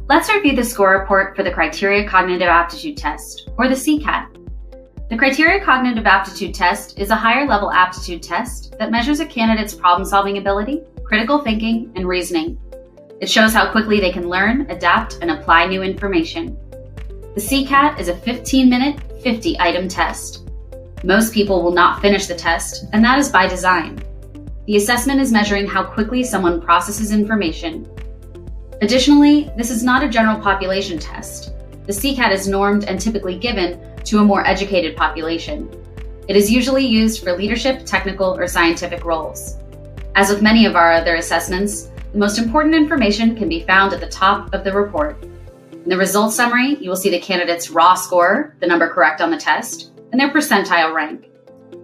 Let's review the score report for the Criteria Cognitive Aptitude Test, or the CCAT. The Criteria Cognitive Aptitude Test is a higher-level aptitude test that measures a candidate's problem-solving ability, critical thinking, and reasoning. It shows how quickly they can learn, adapt, and apply new information. The CCAT is a 15-minute, 50-item test. Most people will not finish the test, and that is by design. The assessment is measuring how quickly someone processes information. Additionally, this is not a general population test. The CCAT is normed and typically given to a more educated population. It is usually used for leadership, technical, or scientific roles. As with many of our other assessments, the most important information can be found at the top of the report. In the results summary, you will see the candidate's raw score, the number correct on the test, and their percentile rank.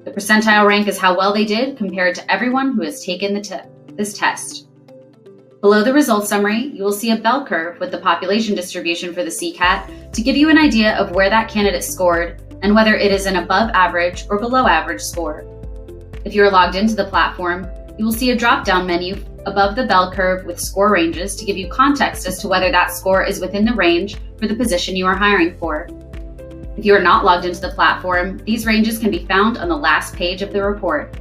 The percentile rank is how well they did compared to everyone who has taken this test. Below the results summary, you will see a bell curve with the population distribution for the CCAT to give you an idea of where that candidate scored and whether it is an above average or below average score. If you are logged into the platform, you will see a drop-down menu above the bell curve with score ranges to give you context as to whether that score is within the range for the position you are hiring for. If you are not logged into the platform, these ranges can be found on the last page of the report.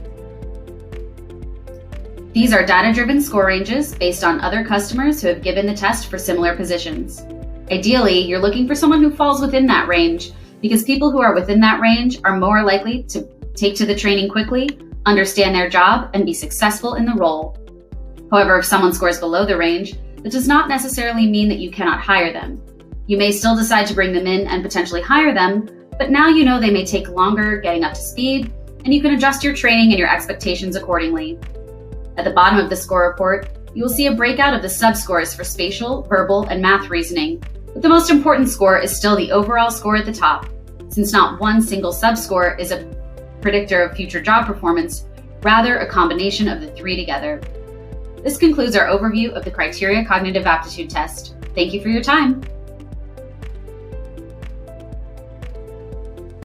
These are data-driven score ranges based on other customers who have given the test for similar positions. Ideally, you're looking for someone who falls within that range because people who are within that range are more likely to take to the training quickly, understand their job, and be successful in the role. However, if someone scores below the range, that does not necessarily mean that you cannot hire them. You may still decide to bring them in and potentially hire them, but now you know they may take longer getting up to speed, and you can adjust your training and your expectations accordingly. At the bottom of the score report, you will see a breakout of the subscores for spatial, verbal, and math reasoning, but the most important score is still the overall score at the top, since not one single subscore is a predictor of future job performance, rather a combination of the three together. This concludes our overview of the Criteria Cognitive Aptitude Test. Thank you for your time.